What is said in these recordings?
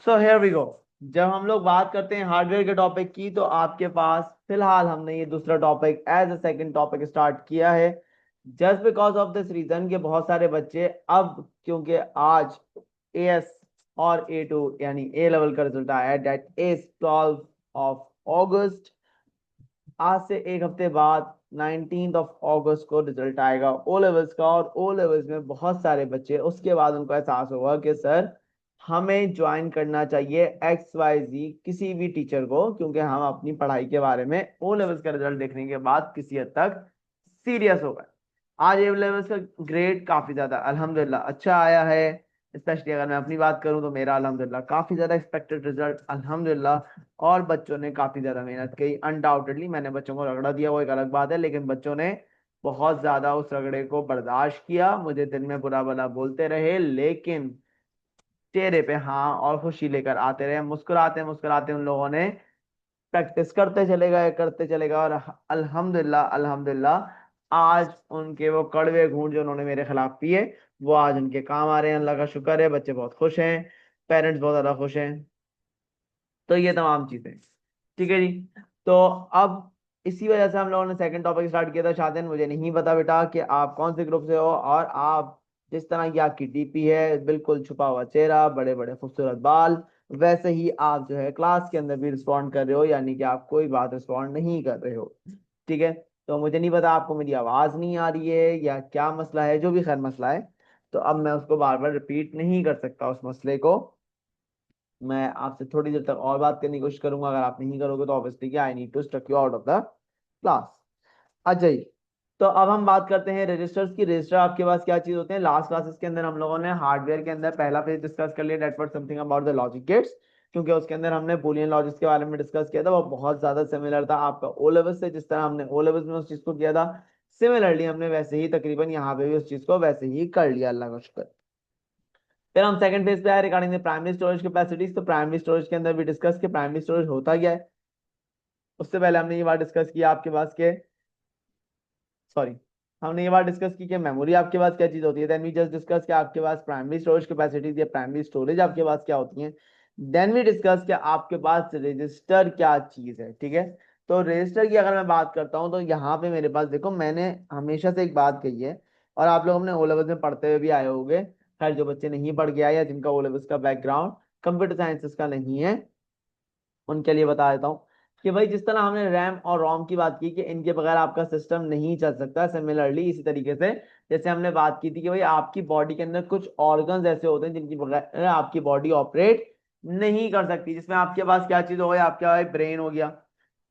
So here we go. जब हम लोग बात करते हैं हार्डवेयर के टॉपिक की, तो आपके पास फिलहाल हमने ये दूसरा topic as a second topic start किया है। Just because of this reason के बहुत सारे बच्चे अब, क्योंकि आज एएस और ए2 यानी ए लेवल का रिजल्ट आया है, दैट इज 12 ऑफ अगस्त। आज से एक हफ्ते बाद 19 ऑफ अगस्त को रिजल्ट आएगा ओ लेवल्स का, और ओ लेवल्स में बहुत सारे बच्चे उसके बाद उनको एहसास होगा कि सर हमें ज्वाइन करना चाहिए एक्स वाई जी किसी भी टीचर को, क्योंकि हम अपनी पढ़ाई के बारे में ओ लेवल्स का रिजल्ट देखने के बाद किसी हद तक सीरियस हो गए। आज ए लेवल्स का ग्रेड काफी ज्यादा अल्हम्दुलिल्लाह अच्छा आया है। स्पेशली अगर मैं अपनी बात करूं तो मेरा अल्हम्दुलिल्लाह काफी ज्यादा एक्सपेक्टेड रिजल्ट अल्हम्दुलिल्लाह। और बच्चों ने काफी ज्यादा मेहनत की, अनडाउटेडली मैंने बच्चों को रगड़ा दिया वो एक अलग बात है, लेकिन बच्चों ने बहुत ज्यादा उस रगड़े को बर्दाश्त किया, मुझे दिन में बुरा भला बोलते रहे, लेकिन चेहरे पे हाँ और खुशी लेकर आते रहे, मुस्कुराते मुस्कुराते उन लोगों ने प्रैक्टिस करते चले गए, और अल्हम्दुलिल्लाह अल्हम्दुलिल्लाह आज उनके वो कड़वे घूंट जो उन्होंने मेरे खिलाफ पिए, वो आज उनके काम आ रहे हैं। अल्लाह का शुक्र है, बच्चे बहुत खुश हैं, पेरेंट्स बहुत ज्यादा खुश हैं। तो ये तमाम चीजें ठीक है जी। तो अब इसी वजह से हम लोगों ने सेकंड टॉपिक स्टार्ट किया था। शादिन, मुझे नहीं पता बेटा कि आप कौन से ग्रुप से हो, और आप जिस तरह की आपकी डीपी है, बिल्कुल छुपा हुआ चेहरा, बड़े बड़े खूबसूरत बाल, वैसे ही आप जो है क्लास के अंदर भी रिस्पॉन्ड कर रहे हो, यानी कि आप कोई बात रिस्पॉन्ड नहीं कर रहे हो। ठीक है। तो मुझे नहीं पता आपको मेरी आवाज नहीं आ रही है या क्या मसला है, जो भी खैर मसला है, तो अब मैं उसको बार बार रिपीट नहीं कर सकता उस मसले को। मैं आपसे थोड़ी देर तक और बात करने की कोशिश करूंगा, अगर आप नहीं करोगे तो ऑब्वियसली कि I need to struck you out of the class. अच्छा जी। तो अब हम बात करते हैं रजिस्टर्स की। रजिस्टर आपके पास क्या चीज होते हैं? लास्ट क्लासेस के अंदर हम लोगों ने हार्डवेयर के अंदर पहला पेज डिस्कस कर लिया, that was something about the logic gates, क्योंकि उसके अंदर हमने बूलियन लॉजिक्स के बारे में डिस्कस किया था। वो बहुत ज्यादा सिमिलर था आपका ओ लेवल से, जिस तरह हमने ओ लेवल में उस चीज को किया था, सिमिलरली हमने वैसे ही तकरीबन यहाँ पे भी उस चीज को वैसे ही कर लिया, अल्लाह का शुक्र। फिर हम सेकंड फेज पे आए regarding the primary storage capacities. तो प्राइमरी स्टोरेज के अंदर भी डिस्कस कि प्राइमरी स्टोरेज होता क्या है। उससे पहले हमने ये बात डिस्कस की आपके पास के, सॉरी, हमने ये बात डिस्कस की कि मेमोरी आपके पास क्या चीज होती है। देन वी जस्ट डिस्कस कि आपके पास प्राइमरी स्टोरेज कैपेसिटीज या प्राइमरी स्टोरेज आपके पास क्या होती है। देन वी डिस्कस कि आपके पास रजिस्टर क्या चीज है। ठीक है। तो रजिस्टर की अगर मैं बात करता हूँ, तो यहाँ पे मेरे पास देखो, मैंने हमेशा से एक बात कही है, और आप लोग अपने ओ लेवल्स में पढ़ते हुए भी आए होंगे। खैर जो बच्चे नहीं पढ़ के आए या जिनका ओ लेवल्स का बैकग्राउंड कंप्यूटर साइंसेस का नहीं है, उनके लिए बता देता हूँ कि भाई जिस तरह हमने रैम और रोम की बात की कि इनके बगैर आपका सिस्टम नहीं चल सकता, सिमिलरली इसी तरीके से जैसे हमने बात की थी कि भाई आपकी बॉडी के अंदर कुछ ऑर्गन्स ऐसे होते हैं जिनकी बगैर आपकी बॉडी ऑपरेट नहीं कर सकती। जिसमें आपके पास क्या चीज हो गई, आपके पास ब्रेन हो गया,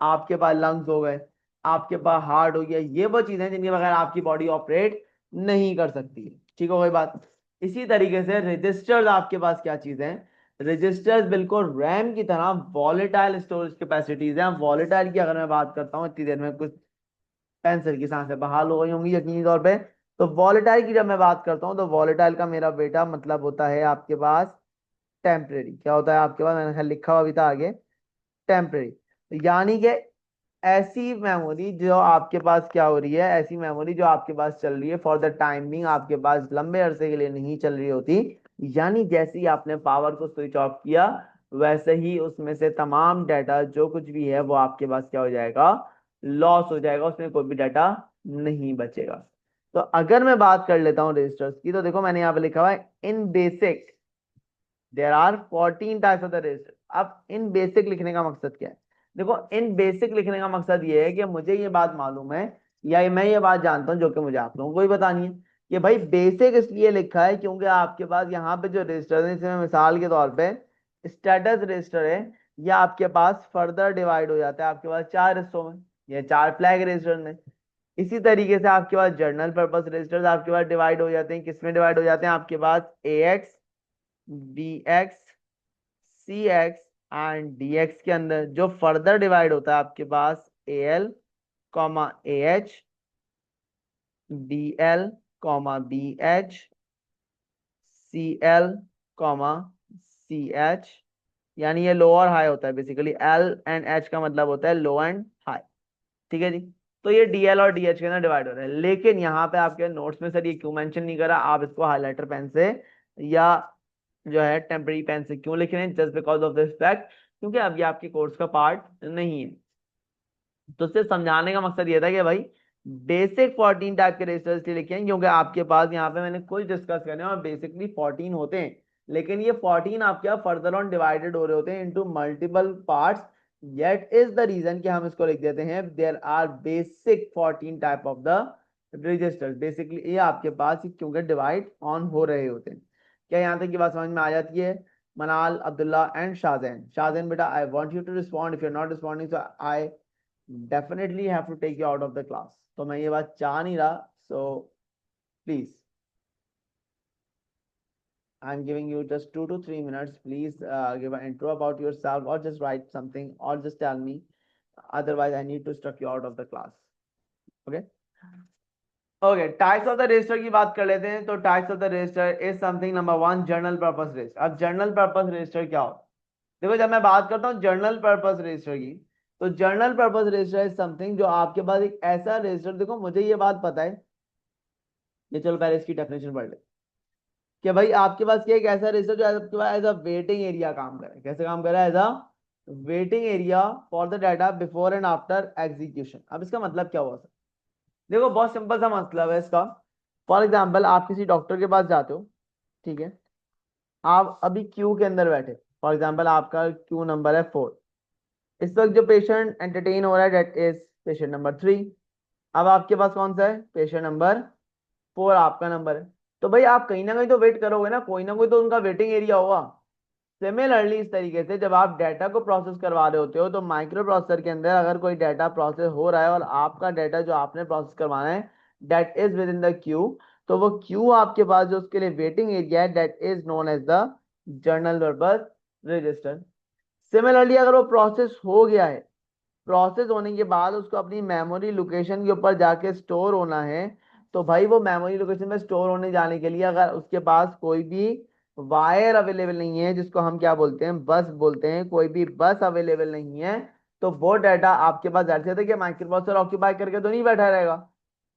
आपके पास लंग्स हो गए, आपके पास हार्ट हो गया, ये वो चीजें हैं जिनके बगैर आपकी बॉडी ऑपरेट नहीं कर सकती। ठीक हो गई बात। इसी तरीके से रजिस्टर्स आपके पास क्या चीजें हैं? रजिस्टर्स बिल्कुल रैम की तरह वॉलेटाइल स्टोरेज कैपेसिटीज हैं। वॉलेटाइल की अगर मैं बात करता हूँ, इतनी देर में कुछ पेंसिल की सांसें बहाल हो गई होंगी यकीनी तौर पे। तो वॉलेटाइल की जब मैं बात करता हूँ, तो वॉलेटाइल का मेरा बेटा मतलब होता है आपके पास टेम्परेरी। क्या होता है आपके पास? मैंने लिखा हुआ भी था आगे, टेम्परेरी। यानी कि ऐसी मेमोरी जो आपके पास क्या हो रही है, ऐसी मेमोरी जो आपके पास चल रही है फॉर द टाइम बिंग, आपके पास लंबे अरसे के लिए नहीं चल रही होती। यानी जैसे ही आपने पावर को स्विच ऑफ किया, वैसे ही उसमें से तमाम डाटा जो कुछ भी है वो आपके पास क्या हो जाएगा? लॉस हो जाएगा, उसमें कोई भी डाटा नहीं बचेगा। तो अगर मैं बात कर लेता हूँ रजिस्टर्स की, तो देखो मैंने यहाँ पे लिखा हुआ है in basic there are 14 types of the register. अब इन बेसिक लिखने का मकसद क्या है? देखो इन बेसिक लिखने का मकसद ये है कि मुझे ये बात मालूम है, या मैं ये बात जानता हूँ जो कि मुझे आप लोगों को भी बतानी है, कि भाई बेसिक इसलिए लिखा है क्योंकि आपके पास यहाँ पे जो रजिस्टर है, इसमें मिसाल के तौर पे स्टेटस रजिस्टर है, या आपके पास फर्दर डिवाइड हो जाता है आपके पास चार हिस्सों में, या चार फ्लैग रजिस्टर में। इसी तरीके से आपके पास जर्नल पर्पस रजिस्टर्स आपके पास डिवाइड हो जाते हैं। किसमें डिवाइड हो जाते हैं? आपके पास A X, B X, C X and D X के अंदर। जो फर्दर डिवाइड होता है आपके पास A L comma A H, D L comma B H, C L comma C H. यानी ये लो और हाई होता है बेसिकली। एल एंड एच का मतलब होता है लो एंड हाई। ठीक है जी। तो ये डीएल और डीएच के अंदर डिवाइड हो रहा है, लेकिन यहाँ पे आपके नोट्स में सर ये क्यों मेंशन नहीं करा? आप इसको हाइलाइटर पेन से या जो है टेम्पररी पेन से क्यों लिख रहे हैं, just because of this fact, क्योंकि अब ये आपके कोर्स का पार्ट नहीं है। तो सिर्फ समझाने का मकसद ये था कि भाई बेसिक 14 टाइप के रजिस्टर इसलिए लिखे हैं क्योंकि आपके पास यहाँ पे मैंने कुछ डिस्कस करने और बेसिकली 14 होते हैं, लेकिन ये 14 आपके फर्दर ऑन डिवाइडेड हो रहे होते हैं into multiple parts. Yet is the reason कि हम इसको लिख देते हैं there are basic 14 type of the registers. Basically ये आपके पास क्योंकि डिवाइड ऑन हो रहे होते हैं। क्या यहाँ तक की बात समझ में आ जाती है? मनाल, अब्दुल्ला एंड शाहजैन। शाहजैन बेटा I want you to respond, if you are not responding so I definitely have to take you out of the class। तो मैं ये बात चाह नहीं रहा, so please I'm giving you just 2 to 3 minutes, please give an intro about yourself or just write something or just tell me, otherwise I need to struck you out of the class। okay okay, types of the register की बात कर लेते हैं। तो types of the register is something number one, general purpose register. अब general purpose register क्या होता है? देखो जब मैं बात करता हूँ जनरल पर्पस रजिस्टर की, तो general purpose register is something जो आपके पास एक ऐसा रजिस्टर, देखो मुझे ये बात पता है, ये चलो पहले इसकी डेफिनेशन पढ़ ले कि भाई आपके पास क्या एक ऐसा रजिस्टर जो आपके पास एज अ वेटिंग एरिया काम करे। कैसे काम करे? As a waiting area for the data before and after execution. अब इसका मतलब क्या हुआ सर? देखो बहुत सिंपल सा मतलब है इसका। फॉर एग्जाम्पल आप किसी डॉक्टर के पास जाते हो, ठीक है, आप अभी क्यू के अंदर बैठे, फॉर एग्जाम्पल आपका क्यू नंबर है 4, इस वक्त जो पेशेंट एंटरटेन हो रहा है डेट इज पेशेंट नंबर 3। अब आपके पास कौन सा है? पेशेंट नंबर 4 आपका नंबर है। तो भाई आप कहीं ना कहीं तो वेट करोगे ना कोई तो उनका वेटिंग एरिया होगा। सिमिलरली इस तरीके से जब आप डाटा को प्रोसेस करवा रहे होते हो तो माइक्रो प्रोसेसर के अंदर अगर कोई डाटा प्रोसेस हो रहा है और आपका डाटा जो आपने प्रोसेस करवाना है that is within the queue, तो वो क्यू आपके पास जो उसके लिए वेटिंग एरिया है that is known as the general purpose register. Similarly अगर वो प्रोसेस हो गया है, प्रोसेस होने के बाद उसको अपनी मेमोरी लोकेशन के ऊपर जाके स्टोर होना है, तो भाई वो मेमोरी लोकेशन में स्टोर होने जाने के लिए अगर उसके पास कोई भी वायर अवेलेबल नहीं है, जिसको हम क्या बोलते हैं? बस बोलते हैं, कोई भी बस अवेलेबल नहीं है, तो वो डाटा आपके पास जाहिर सी बात है कि माइक्रो प्रोसेसर ऑक्यूपाई करके तो नहीं बैठा रहेगा।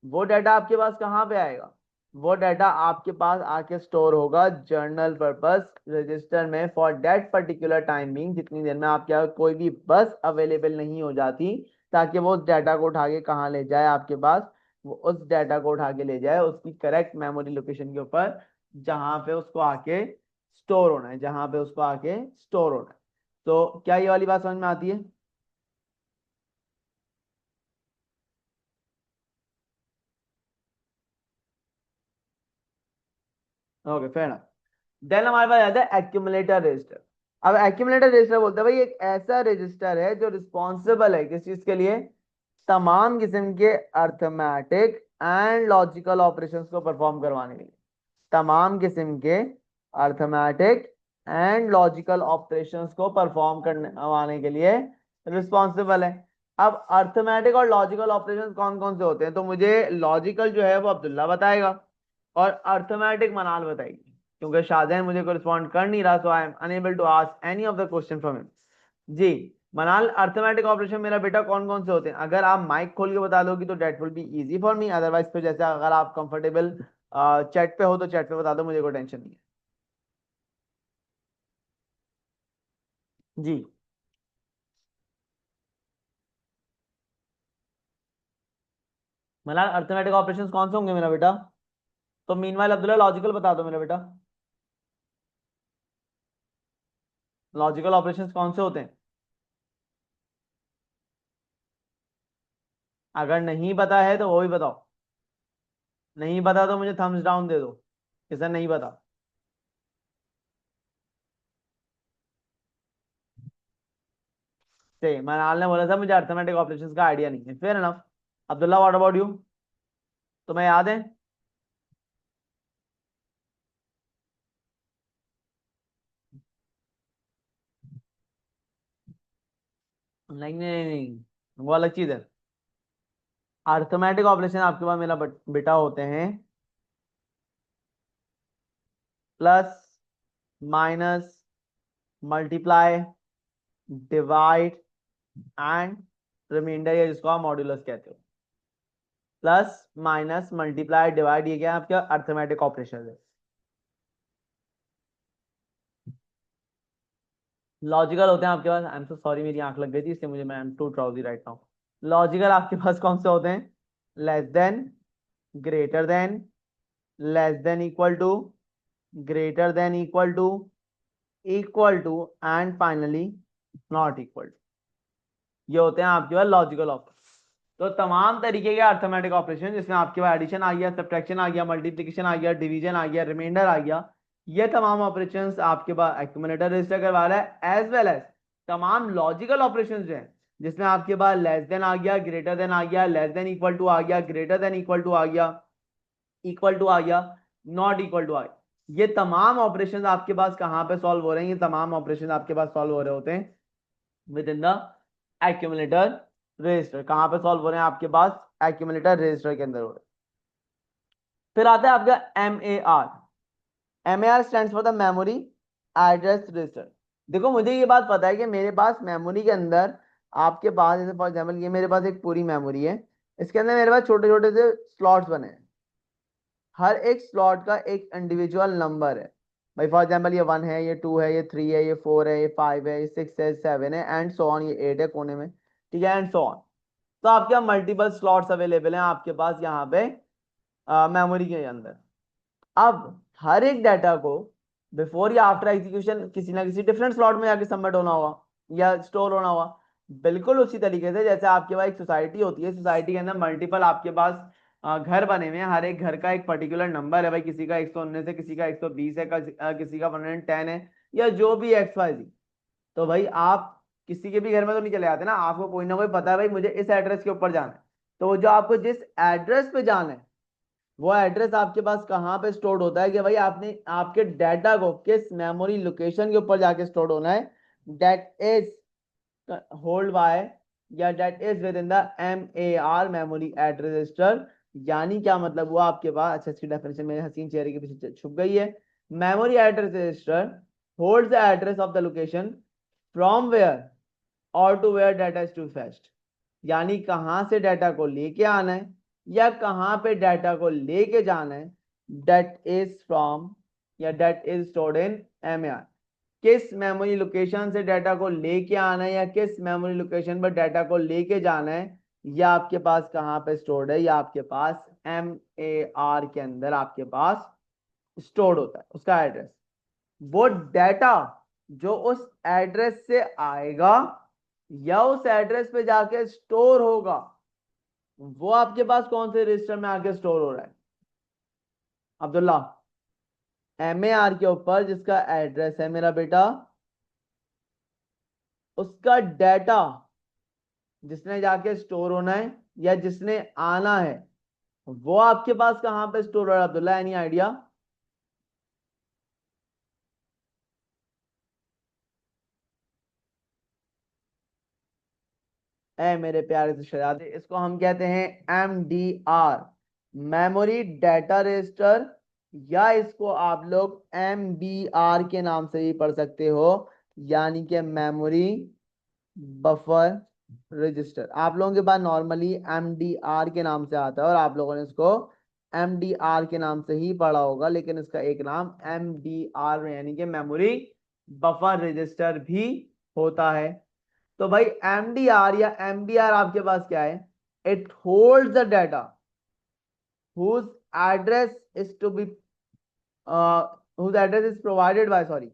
वो डाटा आपके पास कहाँ पे आएगा? वो डाटा आपके पास आके स्टोर होगा जर्नल पर्पस रजिस्टर में for that particular time being, जितनी देर में आपके यहाँ कोई भी बस अवेलेबल नहीं हो जाती, ताकि वो उस डाटा को उठा के कहाँ ले जाए आपके पास? वो उस डाटा को उठा के ले जाए उसकी करेक्ट मेमोरी लोकेशन के ऊपर, जहां पे उसको आके स्टोर होना है, जहां पे उसको आके स्टोर होना है। तो क्या ये वाली बात समझ में आती है? Okay fair enough. देन हमारे पास आता है एक्यूमुलेटर रजिस्टर। अब एक्यूमुलेटर रजिस्टर बोलते हैं भाई एक ऐसा रजिस्टर है जो रिस्पॉन्सिबल है किस चीज के लिए? तमाम किस्म के अर्थमेटिक एंड लॉजिकल ऑपरेशंस को परफॉर्म करवाने के लिए। तमाम किस्म के अर्थमेटिक एंड लॉजिकल ऑपरेशंस को परफॉर्म करवाने के लिए रिस्पॉन्सिबल है। अब अर्थमेटिक और लॉजिकल ऑपरेशंस कौन कौन से होते हैं? तो मुझे लॉजिकल जो है वो अब्दुल्ला बताएगा और अर्थमेटिक मनाल बताएगी, क्योंकि शाहजहान मुझे को रिस्पॉन्ड कर नहीं रहा, so I am unable to ask any of the question from him. जी मनाल, अर्थमेटिक ऑपरेशन मेरा बेटा कौन कौन से होते हैं? अगर आप माइक खोल के बता दोगी तो that will be easy for me, otherwise फिर जैसे अगर आप कंफर्टेबल चैट पे हो तो चैट पे बता दो, मुझे कोई टेंशन नहीं है। जी मनाल, अर्थमेटिक ऑपरेशंस कौन से होंगे मेरा बेटा? तो मीनवाइल अब्दुल्ला लॉजिकल बता दो मेरा बेटा। लॉजिकल ऑपरेशंस कौन से होते हैं? अगर नहीं पता है तो वो भी बताओ। नहीं पता तो मुझे थम्स डाउन दे दो, किसे नहीं पता। सही, मनाल ने बोला था मुझे अर्थमेटिक ऑपरेशंस का आइडिया नहीं है, fair enough. Abdullah what about you? तुम्हें याद है? नहीं नहीं नहीं, वो अलग चीज है। अर्थमेटिक ऑपरेशन आपके पास मेरा बेटा होते हैं plus, minus, multiply, divide and remainder, या जिसको आप मॉड्यूलस कहते हो। प्लस माइनस मल्टीप्लाई डिवाइड, ये क्या है आपका अर्थमेटिक ऑपरेशन है। लॉजिकल होते हैं आपके पास, आई एम सो सॉरी मेरी आंख लग गई थी इससे मुझे, मैं I am too drowsy right now. Logical आपके पास कौन से होते हैं? Less than, greater than, less than equal to, greater than equal to and finally not equal to. ये होते हैं आपके पास लॉजिकल ऑपरेशन। तो तमाम तरीके के अर्थमेटिक ऑपरेशन जिसमें आपके पास एडिशन आ गया, सब्ट्रैक्शन आ गया, मल्टीप्लिकेशन आ गया, डिवीजन आ गया, रिमाइंडर आ गया, ये तमाम ऑपरेशंस आपके पास एक्यूमुलेटर रजिस्टर करवा रहा है, एज वेल एज तमाम लॉजिकल ऑपरेशंस जो हैं जिसमें आपके पास लेस देन आ गया, ग्रेटर देन आ गया, लेस देन इक्वल टू आ गया, ग्रेटर देन इक्वल टू आ गया, इक्वल टू आ गया, नॉट इक्वल टू आ गया। ये तमाम ऑपरेशंस आपके पास कहाँ पे सॉल्व हो रहे हैं? ये तमाम ऑपरेशन आपके पास सॉल्व हो रहे होते हैं with in the accumulator register. कहां पे सॉल्व हो रहे हैं? आपके पास एक्यूमुलेटर रजिस्टर के अंदर हो रहे हैं। फिर आता है आपका M A R stands for the memory address register. देखो मुझे ये बात पता है कि मेरे पास मेमोरी के अंदर आपके पास, जैसे फॉर एग्जाम्पल ये मेरे पास एक पूरी मेमोरी है, इसके अंदर मेरे पास छोटे छोटे से स्लॉट्स बने हैं, हर एक स्लॉट का एक इंडिविजुअल नंबर है। भाई फॉर एग्जाम्पल ये 1 है, ये 2 है, ये 3 है, ये 4 है, ये 5 है, ये 6 है, 7 है एंड सो ऑन, ये 8 है कोने में, ठीक है, एंड सो ऑन। तो आपके यहाँ मल्टीपल स्लॉट्स अवेलेबल हैं आपके पास यहाँ पे मेमोरी के अंदर। अब हर एक डाटा को बिफोर या आफ्टर एग्जीक्यूशन किसी ना किसी डिफरेंट स्लॉट में जाके सबमिट होना होगा या स्टोर होना होगा। बिल्कुल उसी तरीके से जैसे आपके पास एक सोसाइटी होती है, सोसाइटी के अंदर मल्टीपल आपके पास घर बने हुए हैं, हर एक घर का एक पर्टिकुलर नंबर है, भाई किसी का 119 है, किसी का 120 है, किसी का 110 है, या जो भी एक्स वाई जी। तो भाई आप किसी के भी घर में तो नहीं चले जाते ना, आपको कोई ना कोई पता है भाई मुझे इस एड्रेस के ऊपर जाना है। तो वो जो आपको जिस एड्रेस पे जाना है वो एड्रेस आपके पास कहाँ पे स्टोर्ड होता है कि भाई आपने आपके डाटा को किस मेमोरी लोकेशन के ऊपर जाके स्टोर होना है, दैट इज होल्ड बाय या that is within the MAR memory address register. यानी क्या मतलब हुआ आपके पास? अच्छा इसकी डेफिनेशन मेरे हसीन चेहरे के पीछे छुप गई है। Memory address register holds the address of the location from where और to where data is to fetched. यानी कहां से डाटा को लेके आना है या कहां पे डाटा को लेके जाना है, दैट इज फ्रॉम या that is stored in MAR। किस मेमोरी लोकेशन से डाटा को लेके आना है या किस मेमोरी लोकेशन पर डाटा को लेके जाना है, या आपके पास कहां पे स्टोर्ड है, या आपके पास MAR के अंदर आपके पास स्टोर्ड होता है उसका एड्रेस। वो डाटा जो उस एड्रेस से आएगा या उस एड्रेस पे जाके स्टोर होगा, वो आपके पास कौन से रजिस्टर में आके स्टोर हो रहा है अब्दुल्ला? MAR के ऊपर जिसका एड्रेस है मेरा बेटा, उसका डाटा जिसने जाके स्टोर होना है या जिसने आना है, वो आपके पास कहां पे स्टोर हो रहा है अब्दुल्ला? Any idea? ए मेरे प्यारे से शहजादे, इसको हम कहते हैं MDR, मेमोरी डाटा रजिस्टर, या इसको आप लोग MBR के नाम से भी पढ़ सकते हो, यानी कि मेमोरी बफर रजिस्टर। आप लोगों के पास नॉर्मली MDR के नाम से आता है और आप लोगों ने इसको MDR के नाम से ही पढ़ा होगा, लेकिन इसका एक नाम MBR यानी कि मेमोरी बफर रजिस्टर भी होता है। तो भाई MDR या MBR आपके पास क्या है? It holds the data whose address is to be whose address is provided by sorry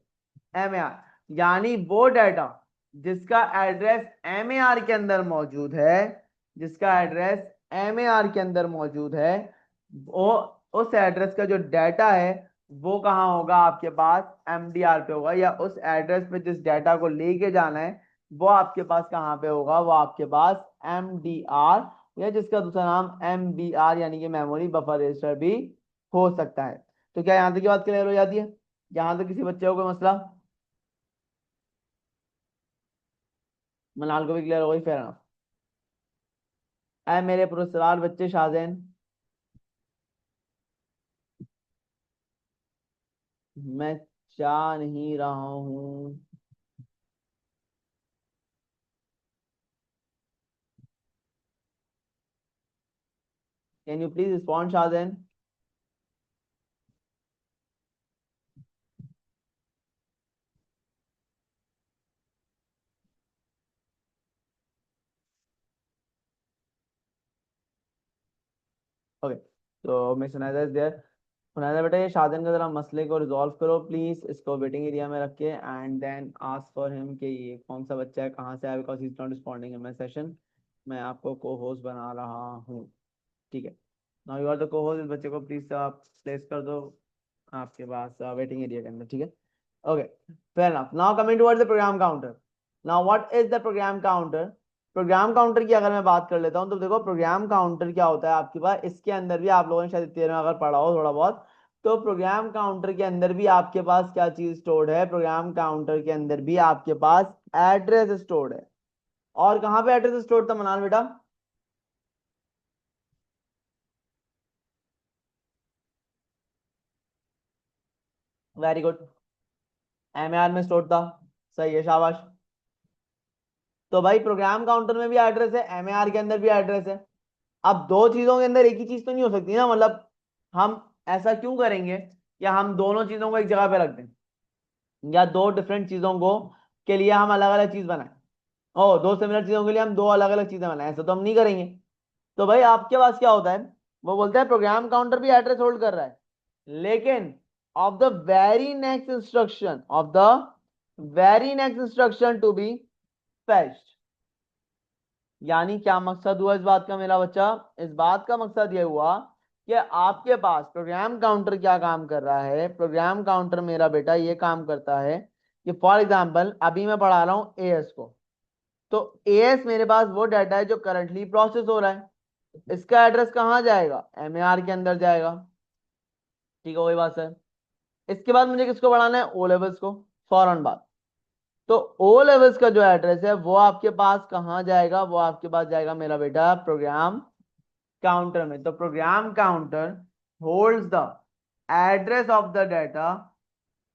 MAR। यानी वो डाटा जिसका एड्रेस MAR के अंदर मौजूद है, जिसका एड्रेस MAR के अंदर मौजूद है, वो उस एड्रेस का जो डाटा है वो कहाँ होगा? आपके पास MDR पे होगा, या उस एड्रेस पे जिस डाटा को लेके जाना है वो आपके पास कहाँ पे होगा? वो आपके पास MDR, या जिसका दूसरा नाम MBR यानी कि मेमोरी बफर रजिस्टर भी हो सकता है। तो क्या यहाँ तक की बात क्लियर हो जाती है? यहाँ तक किसी बच्चे को कोई मसला? मलाल को भी क्लियर हो गई? Fair enough. ऐ मेरे पुरस्कार बच्चे शाहजैन, मैं चाह नहीं रहा हूं। Can you please respond Shahzain? Okay, तो मिस सुनाइदा इज देयर। सुनाइदा बेटा, ये शादन का जरा मसले को रिजॉल्व करो प्लीज, इसको वेटिंग एरिया में रख के, and then ask for him कि ये कौन सा बच्चा है, कहाँ से आया, because he is not responding in my session. मैं आपको को होस्ट बना रहा हूँ, ठीक है। Now you are the co-host, इस बच्चे को प्लीज आप प्लेस कर दो आपके पास वेटिंग एरिया के अंदर, ठीक है। Okay, fair enough. Now coming towards the program counter. Now what is the program counter? Program counter की अगर मैं बात कर लेता हूं तो देखो, प्रोग्राम काउंटर क्या होता है आपके पास, इसके अंदर भी आप लोगों ने शायद इतने में अगर पढ़ा हो थोड़ा बहुत, तो प्रोग्राम काउंटर के अंदर भी आपके पास क्या चीज स्टोर्ड है, प्रोग्राम काउंटर के अंदर भी आपके पास एड्रेस स्टोर्ड है। और कहाँ पे एड्रेस स्टोर्ड था मनाल बेटा? वेरी गुड, एमआर में स्टोर्ड था, सही है, शाबाश। तो भाई प्रोग्राम काउंटर में भी एड्रेस है, एमआर के अंदर भी एड्रेस है। अब दो चीजों के अंदर एक ही चीज तो नहीं हो सकती ना, मतलब हम ऐसा क्यों करेंगे कि हम दोनों चीजों को एक जगह पे रख दें, या दो डिफरेंट चीजों को के लिए हम अलग अलग चीज बनाएं, ओ दो सिमिलर चीजों के लिए हम दो अलग अलग चीजें बनाएं, ऐसा तो हम नहीं करेंगे। तो भाई आपके पास क्या होता है, वो बोलता है प्रोग्राम काउंटर भी एड्रेस होल्ड कर रहा है, लेकिन of the very next instruction, of the very next instruction to be fetched. यानी क्या मकसद हुआ इस बात का मेरा बच्चा? इस बात का मकसद ये हुआ कि आपके पास प्रोग्राम काउंटर क्या काम कर रहा है, प्रोग्राम काउंटर मेरा बेटा ये काम करता है कि फॉर एग्जांपल अभी मैं पढ़ा रहा हूँ एएस को, तो एएस मेरे पास वो डाटा है जो करंटली प्रोसेस हो रहा है, इसका एड्रेस कहाँ जाएगा, एमएआर के अंदर जाएगा, ठीक है, वही बात है। इसके बाद मुझे किसको बढ़ाना है, ओ लेवल्स को, फौरन बात। तो ओ लेवल्स का जो एड्रेस है वो आपके पास कहाँ जाएगा, वो आपके पास जाएगा मेरा बेटा प्रोग्राम काउंटर में। तो program counter holds the address of the data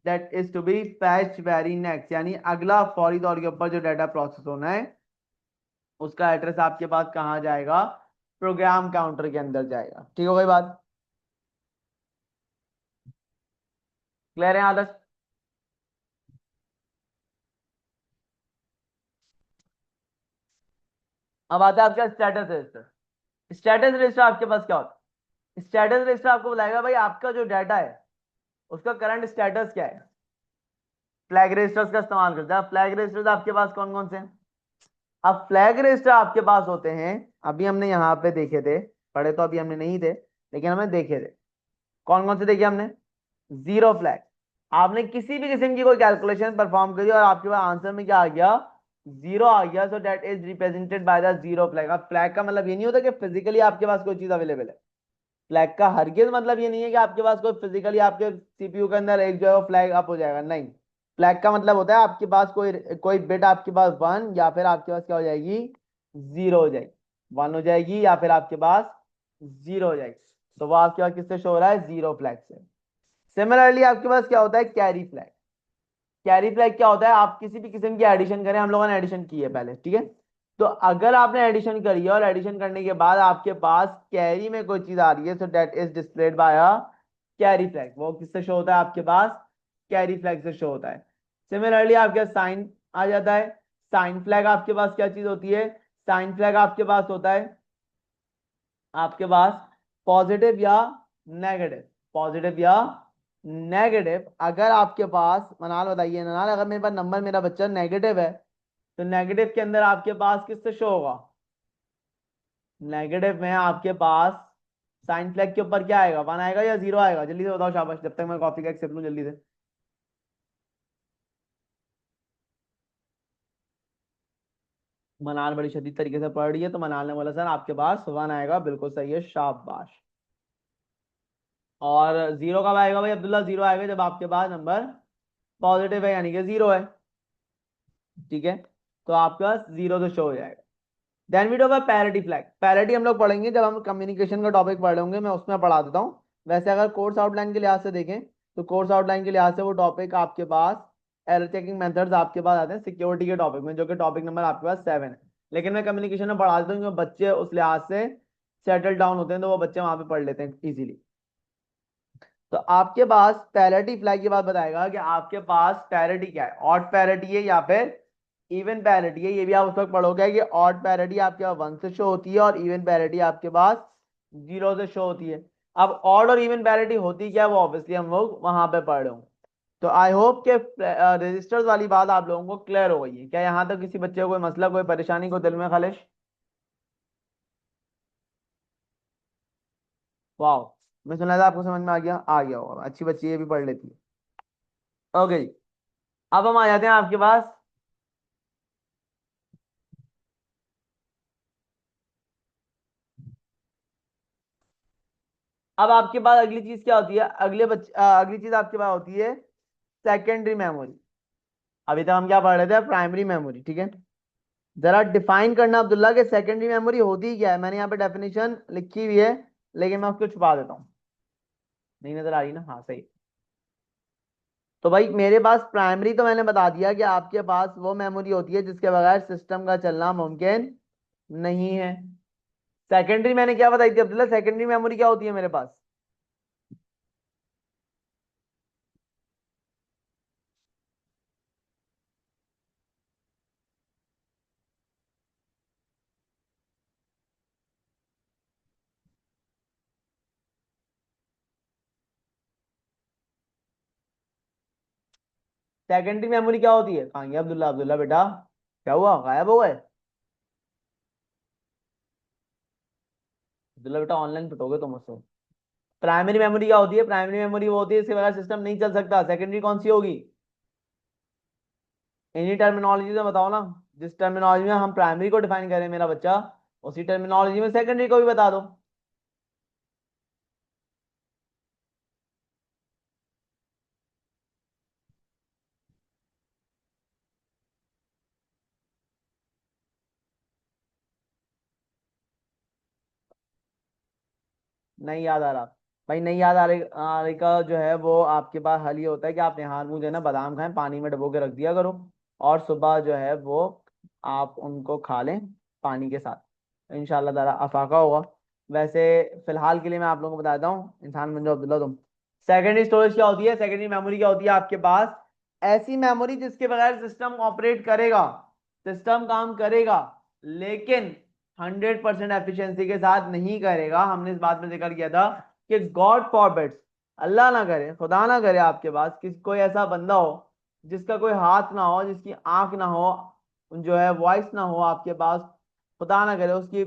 that is to be fetched very next, यानी अगला फौरी तौर के ऊपर जो डाटा प्रोसेस होना है उसका एड्रेस आपके पास कहाँ जाएगा, प्रोग्राम काउंटर के अंदर जाएगा, ठीक हो गई बात? क्लियर है आदर्श? अब आता है आपका स्टेटस रजिस्टर। स्टेटस रजिस्टर आपके पास क्या होता है? स्टेटस रजिस्टर आपको बताएगा भाई आपका जो डाटा है उसका करंट स्टेटस क्या है। फ्लैग रजिस्टर्स का इस्तेमाल करते हैं। फ्लैग रजिस्टर्स आपके पास कौन कौन से हैं? अब फ्लैग रजिस्टर आपके पास होते हैं, अभी हमने यहाँ पे देखे थे, पढ़े तो अभी हमने नहीं थे, लेकिन हमें देखे थे। कौन कौन से देखे हमने? Zero flag. आपने किसी भी किस्म की कोई कैलकुलेशन परफॉर्म करी और आपके पास आंसर में क्या आ गया, जीरो आ गया, so that is represented by the zero flag. अब फ्लैग का मतलब ये नहीं होता कि फिजिकली आपके पास कोई चीज अवेलेबल है। फ्लैग का हरगिज मतलब ये नहीं है कि आपके पास कोई फिजिकली आपके सीपीयू के अंदर एक जो है फ्लैग अप हो जाएगा, नहीं। फ्लैग का मतलब होता है आपके पास कोई कोई बिट आपके पास वन, या फिर आपके पास क्या हो जाएगी, जीरो हो जाएगी, वन हो जाएगी या फिर आपके पास जीरो हो जाएगी। तो वो आपके पास किससे शो हो रहा है, जीरो फ्लैग से। सिमिलरली आपके पास क्या होता है, कैरी फ्लैग। कैरी फ्लैग क्या होता है, आप किसी भी किस्म की एडिशन करें, हम लोगों ने एडिशन की है पहले, ठीक है, तो अगर आपने एडिशन करी है और एडिशन करने के बाद आपके पास कैरी में कोई चीज आ रही है, so that is displayed bye a carry flag. वो किससे शो होता है आपके पास, कैरी फ्लैग से शो होता है। सिमिलरली आपके साइन आ जाता है। साइन फ्लैग आपके पास क्या चीज होती है, साइन फ्लैग आपके पास होता है आपके पास पॉजिटिव या नेगेटिव, पॉजिटिव या नेगेटिव। अगर आपके पास, मनाल बताइए मनाल, अगर मेरे पास नंबर मेरा बच्चा नेगेटिव है, तो नेगेटिव के अंदर आपके पास किससे शो होगा, नेगेटिव में आपके पास साइन फ्लैग के ऊपर क्या आएगा, वन आएगा या जीरो आएगा, जल्दी से बताओ, शाबाश, जब तक मैं कॉपी का एक्सेप्ट लूं जल्दी से। मनाल बड़ी शदीद तरीके से पढ़ रही है, तो मनाल ने बोला सर आपके पास वन आएगा, बिल्कुल सही है, शाबाश। और जीरो कब आएगा भाई अब्दुल्ला, जीरो आएगा जब आपके पास नंबर पॉजिटिव है, यानी कि जीरो है, ठीक है, तो आपके पास जीरो तो शो हो जाएगा। Then we do a parity flag. Parity हम लोग पढ़ेंगे जब हम कम्युनिकेशन का टॉपिक पढ़ लेंगे, मैं उसमें पढ़ा देता हूँ। वैसे अगर कोर्स आउटलाइन के लिहाज से देखें तो कोर्स आउटलाइन के लिहाज से वो टॉपिक आपके पास, एरर चेकिंग मेथड्स आपके पास आते हैं सिक्योरिटी के टॉपिक में, जो कि टॉपिक नंबर आपके पास 7 है। लेकिन मैं कम्युनिकेशन में पढ़ा देता हूँ क्योंकि बच्चे उस लिहाज से सेटल डाउन होते हैं, तो वो बच्चे वहां पे पढ़ लेते हैं इजीली। तो आपके पास पैरिटी फ्लैग की बात बताएगा कि आपके पास पैरिटी क्या है, ऑड पैरिटी है या फिर इवन पैरिटी है। ये भी आप उस वक्त पढ़ोगे कि ऑड पैरिटी आपके पास वन से शो होती है और इवन पैरिटी आपके पास जीरो से शो होती है। अब ऑड और इवन पैरिटी होती क्या है, वो ऑब्वियसली हम लोग वहां पे पढ़ रहे होंगे। तो आई होप के रजिस्टर्स वाली बात आप लोगों को क्लियर हो गई है क्या, यहाँ तक किसी बच्चे को कोई मसला, कोई परेशानी, कोई दिल में खलिश? वाह, मैं सुना था आपको समझ में आ गया होगा, अच्छी बच्ची ये भी पढ़ लेती है। ओके जी, अब हम आ जाते हैं आपके पास। अब आपके पास अगली चीज क्या होती है, अगली चीज आपके पास होती है सेकेंडरी मेमोरी। अभी तक हम क्या पढ़ रहे थे, प्राइमरी मेमोरी, ठीक है। जरा डिफाइन करना अब्दुल्ला के सेकेंडरी मेमोरी होती क्या है, मैंने यहाँ पे डेफिनेशन लिखी हुई है, लेकिन मैं उसको छुपा देता हूँ। नहीं नजर आ रही ना, हाँ सही। तो भाई मेरे पास प्राइमरी तो मैंने बता दिया कि आपके पास वो मेमोरी होती है जिसके बगैर सिस्टम का चलना मुमकिन नहीं है। सेकेंडरी मैंने क्या बताई थी अब्दुल्ला, सेकेंडरी मेमोरी क्या होती है मेरे पास? सेकेंडरी मेमोरी क्या होती है, कहाँ गया अब्दुल्ला? अब्दुल्ला बेटा क्या हुआ, गायब हो गए? अब्दुल्ला बेटा ऑनलाइन पिटोगे तुम मुझसे। प्राइमरी मेमोरी क्या होती है? प्राइमरी मेमोरी वो होती है इसके बगैर सिस्टम नहीं चल सकता। सेकेंडरी कौन सी होगी? इन्हीं टर्मिनोलॉजी में बताओ ना, जिस टर्मिनोलॉजी में हम प्राइमरी को डिफाइन करें मेरा बच्चा, उसी टर्मिनोलॉजी में सेकेंडरी को भी बता दो। नहीं याद आ रहा भाई, नहीं याद आ रही का जो है वो आपके पास हल ये होता है कि आप यहाँ मुझे ना बादाम खाएं, पानी में डुबो के रख दिया करो, और सुबह जो है वो आप उनको खा लें पानी के साथ, इंशाल्लाह ताला अफाका होगा। वैसे फिलहाल के लिए मैं आप लोगों को बताता हूँ, इंसान बन जाओ अब्दुल्ला तुम। सेकेंडरी स्टोरेज क्या होती है, सेकेंडरी मेमोरी क्या होती है आपके पास? ऐसी मेमोरी जिसके बगैर सिस्टम ऑपरेट करेगा, सिस्टम काम करेगा, लेकिन 100% एफिशिएंसी के साथ नहीं करेगा। हमने इस बात में जिक्र किया था कि गॉड फॉरबिड्स, अल्लाह ना करे, खुदा ना करे, आपके पास किस कोई ऐसा बंदा हो जिसका कोई हाथ ना हो, जिसकी आंख ना हो, जो है वॉइस ना हो आपके पास, खुदा ना करे उसकी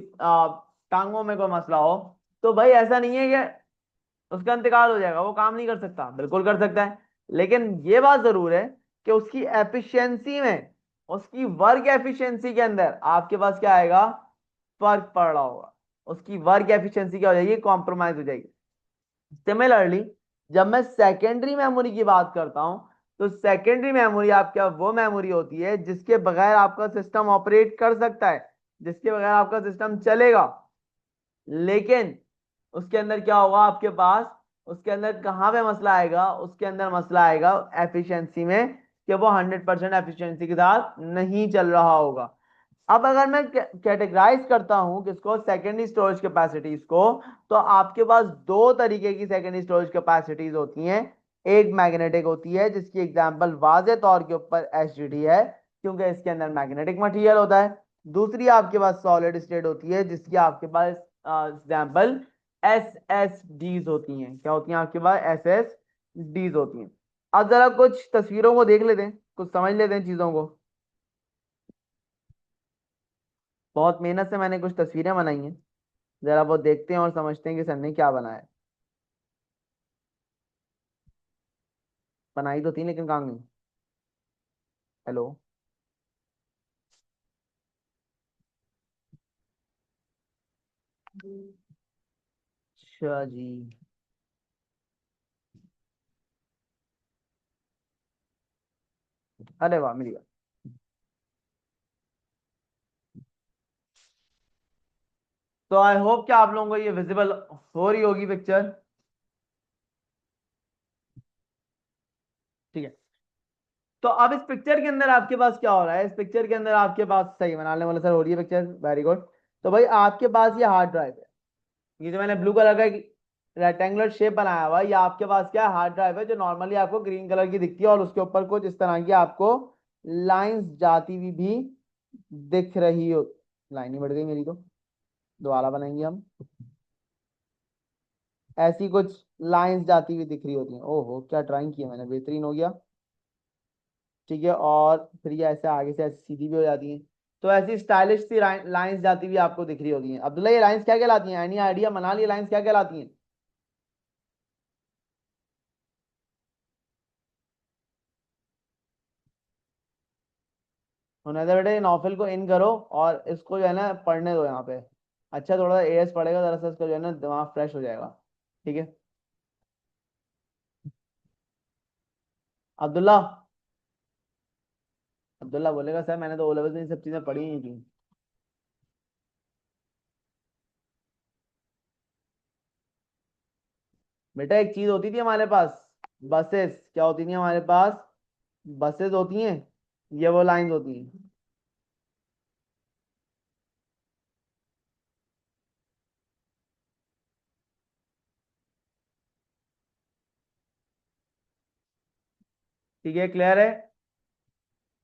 टांगों में कोई मसला हो, तो भाई ऐसा नहीं है कि उसका इंतकाल हो जाएगा, वो काम नहीं कर सकता, बिल्कुल कर सकता है। लेकिन ये बात जरूर है कि उसकी एफिशिएंसी में, उसकी वर्क एफिशिएंसी के अंदर आपके पास क्या आएगा, फर्क पड़ रहा होगा। उसकी वर्क एफिशिएंसी क्या हो जाएगी, कॉम्प्रोमाइज हो जाएगी। सिमिलरली जब मैं सेकेंडरी मेमोरी की बात करता हूं, तो सेकेंडरी मेमोरी आपका वो मेमोरी होती है जिसके बगैर आपका सिस्टम ऑपरेट कर सकता है, जिसके बगैर आपका सिस्टम चलेगा, लेकिन उसके अंदर क्या होगा आपके पास, उसके अंदर कहाँ पे मसला आएगा, उसके अंदर मसला आएगा एफिशिएंसी में, कि वो 100% एफिशिएंसी के साथ नहीं चल रहा होगा। अब अगर मैं कैटेगराइज करता हूं किसको, सेकेंडरी स्टोरेज कैपेसिटीज को, तो आपके पास दो तरीके की सेकेंडरी स्टोरेज कैपेसिटीज होती हैं। एक मैग्नेटिक होती है जिसकी एग्जांपल वाजे तौर के ऊपर एचडीडी है, क्योंकि इसके अंदर मैग्नेटिक मटेरियल होता है। दूसरी आपके पास सॉलिड स्टेट होती है जिसकी आपके पास एग्जांपल एस एस डीज होती हैं। क्या होती हैं आपके पास? एस एस डीज होती हैं। अब जरा कुछ तस्वीरों को देख लेते हैं, कुछ समझ लेते हैं चीजों को। बहुत मेहनत से मैंने कुछ तस्वीरें बनाई हैं, जरा वो देखते हैं और समझते हैं कि सर ने क्या बनाया है। बनाई तो थी लेकिन कहाँ गई? हेलो। अच्छा जी, अरे वाह मिल गया। तो आई होप कि आप लोगों को ये विजिबल हो रही होगी पिक्चर, ठीक है। तो अब इस पिक्चर के अंदर आपके पास क्या हो रहा है, इस पिक्चर के अंदर आपके पास, सही बनाने वाले सर, हो रही है पिक्चर, वेरी गुड। तो भाई आपके पास ये हार्ड ड्राइव है, ये जो मैंने ब्लू कलर का रेक्टेंगुलर शेप बनाया हुआ है, ये आपके पास क्या है, हार्ड ड्राइव है, जो नॉर्मली आपको ग्रीन कलर की दिखती है, और उसके ऊपर कुछ इस तरह की आपको लाइंस जाती हुई भी दिख रही हो। लाइन ही बढ़ गई मेरी तो, दोबारा बनाएंगे हम। ऐसी कुछ लाइंस जाती हुई दिख रही होती हैं। ओहो क्या ड्राइंग की है मैंने, बेहतरीन हो गया। ठीक है, और फिर ये ऐसे आगे से ऐसे सीधी भी हो जाती हैं। तो ऐसी स्टाइलिश सी लाइंस जाती हुई आपको दिख रही होती हैं। अब्दुल्ला ये लाइंस क्या कहलाती हैं? Any idea? मना ली लाइंस क्या कहलाती हैं? होने दे बेटे, नॉफिल को इन करो और इसको जो है ना पढ़ने दो यहाँ पे। अच्छा थोड़ा सा एएस पढ़ेगा जरा सा, इसका जो है ना दिमाग फ्रेश हो जाएगा। ठीक है अब्दुल्ला। अब्दुल्ला बोलेगा सर मैंने तो ओ लेवल में ये सब चीजें पढ़ी ही नहीं थी। बेटा एक चीज होती थी हमारे पास, बसेस। क्या होती थी हमारे पास? बसेस होती हैं। ये वो लाइंस होती हैं। ठीक है क्लियर है?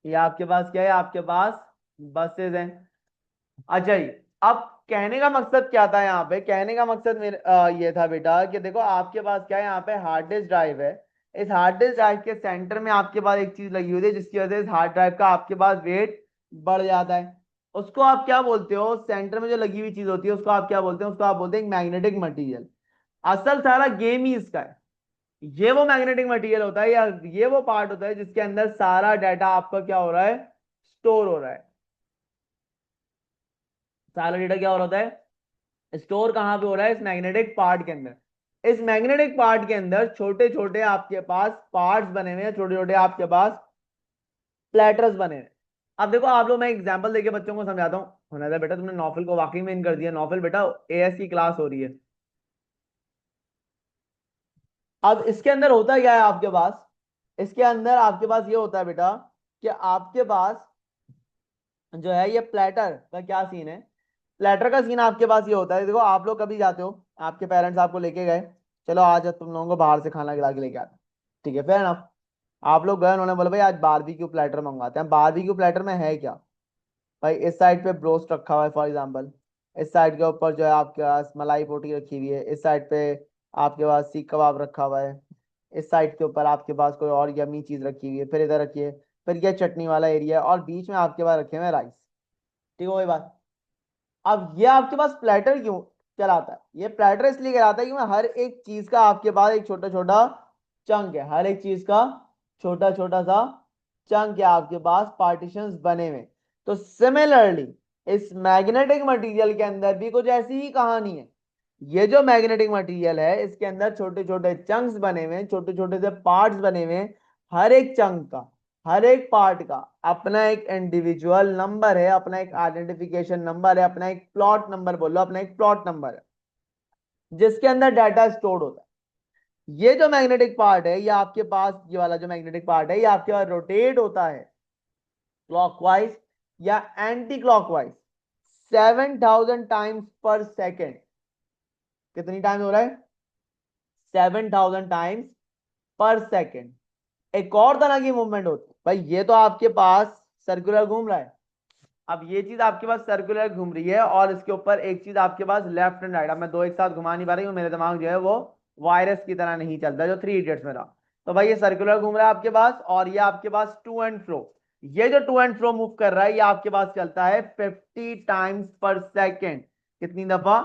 ये आपके पास क्या है? आपके पास बसेस हैं। अच्छा जी। अब कहने का मकसद क्या था यहाँ पे? कहने का मकसद मेरे ये था बेटा कि देखो आपके पास क्या है, यहाँ पे हार्ड डिस्क ड्राइव है। इस हार्ड डिस्क ड्राइव के सेंटर में आपके पास एक चीज लगी हुई है, जिसकी वजह से इस हार्ड ड्राइव का आपके पास वेट बढ़ जाता है। उसको आप क्या बोलते हो? सेंटर में जो लगी हुई चीज होती है उसको आप क्या बोलते हैं? उसको आप बोलते हैं मैग्नेटिक मटीरियल। असल सारा गेम ही इसका है। ये वो मैग्नेटिक मटीरियल होता है, या ये वो पार्ट होता है जिसके अंदर सारा डाटा आपका क्या हो रहा है? स्टोर हो रहा है। सारा डेटा क्या हो रहा है? स्टोर कहाँ पे हो रहा है? इस मैग्नेटिक पार्ट के अंदर। इस मैग्नेटिक पार्ट के अंदर छोटे छोटे आपके पास पार्ट्स बने हुए हैं, छोटे छोटे आपके पास प्लेटर्स बने हुए हैं। अब देखो आप लोग, मैं एग्जांपल देके बच्चों को समझाता हूँ। होना था बेटा तुमने नौफल को वाकई में इन कर दिया। नौफल बेटा एएस की क्लास हो रही है। अब इसके अंदर होता क्या है आपके पास? इसके अंदर आपके पास ये होता है बेटा कि आपके पास जो है ये प्लेटर का क्या सीन है। प्लेटर का सीन आपके पास ये होता है, देखो आप लोग कभी जाते हो, आपके पेरेंट्स आपको लेके गए, चलो आज तुम लोगों को बाहर से खाना खिला के लेके आते, ठीक है फेयर एनफ। आप लोग गए, उन्होंने बोला भाई आज बारबेक्यू प्लेटर मंगवाते हैं। बारबेक्यू प्लेटर में है क्या? भाई इस साइड पे ब्रोस्ट रखा हुआ है फॉर एग्जांपल, इस साइड के ऊपर जो है आपके पास मलाई पोटी रखी हुई है, इस साइड पे आपके पास सीख कबाब रखा हुआ है, इस साइड के ऊपर आपके पास कोई और यमी चीज रखी हुई है, फिर इधर रखिए, फिर ये चटनी वाला एरिया है, और बीच में आपके पास रखे हुए राइस। ठीक हो गई बात? अब ये आपके पास प्लेटर क्यों कहलाता है? ये प्लेटर इसलिए कहलाता है कि हर एक चीज का आपके पास एक छोटा छोटा चंक है। हर एक चीज का छोटा छोटा सा चंक है आपके पास, पार्टीशंस बने हुए। तो सिमिलरली इस मैग्नेटिक मटेरियल के अंदर भी कुछ ऐसी ही कहानी है। ये जो मैग्नेटिक मटेरियल है इसके अंदर छोटे छोटे चंक्स बने हुए हैं, छोटे छोटे से पार्ट्स बने हुए हैं। हर एक चंक का, हर एक पार्ट का अपना एक इंडिविजुअल नंबर है, अपना एक आइडेंटिफिकेशन नंबर है, अपना एक प्लॉट नंबर बोलो, अपना एक प्लॉट नंबर है जिसके अंदर डाटा स्टोर होता है। ये जो मैग्नेटिक पार्ट है, ये आपके पास, ये वाला जो मैग्नेटिक पार्ट है, ये आपके पास रोटेट होता है क्लॉकवाइज या एंटी क्लॉकवाइज 7,000 टाइम्स पर सेकेंड। कितनी टाइम हो रहा है? 7,000 टाइम्स पर सेकेंड। एक और तरह की मूवमेंट होती है भाई, ये तो आपके पास सर्कुलर घूम रहा है। अब ये चीज आपके पास सर्कुलर घूम रही है और इसके ऊपर एक चीज आपके पास लेफ्ट एंड राइट। अब मैं दो एक साथ घुमा नहीं पा रही हूँ, मेरे दिमाग जो है वो वायरस की तरह नहीं चलता जो थ्री इडियट्स में रहा। तो भाई ये सर्कुलर घूम रहा है आपके पास, और ये आपके पास टू एंड फ्रो। ये जो टू एंड फ्रो मूव कर रहा है ये आपके पास चलता है 50 टाइम्स पर सेकेंड। कितनी दफा?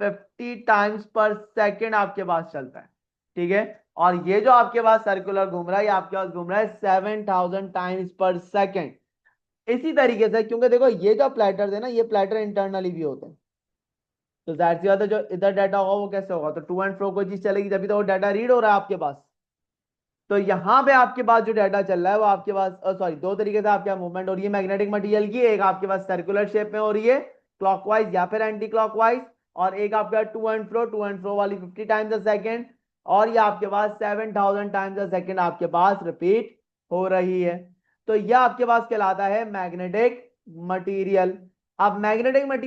50 टाइम्स पर सेकेंड आपके पास चलता है। ठीक है, और ये जो आपके पास सर्कुलर घूम रहा है ये आपके पास घूम रहा है 7,000 टाइम्स पर सेकेंड। इसी तरीके से, क्योंकि देखो ये जो प्लेटर्स है ना, ये प्लेटर इंटरनली भी होते हैं, तो जाहिर सी बात है जो इधर डाटा होगा वो कैसे होगा? तो टू एंड फ्रो कोई चीज चलेगी तभी तो वो डाटा रीड हो रहा है आपके पास। तो यहाँ पे आपके पास जो डाटा चल रहा है वो आपके पास, सॉरी, दो तरीके से आपके मूवमेंट हो रही है मैग्नेटिक मटेरियल की। एक आपके पास सर्कुलर शेप में हो रही है क्लॉकवाइज या फिर एंटी क्लॉकवाइज, और एक आपका टू एंड फ्रो वाली 50 टाइम्स अ सेकेंड, और ये आपके पास 7,000 टाइम्स अ सेकेंड आपके पास रिपीट हो रही है। तो यह आपके पास कहलाता है मैग्नेटिक मटीरियल। अब मैग्नेटिक मटीरियल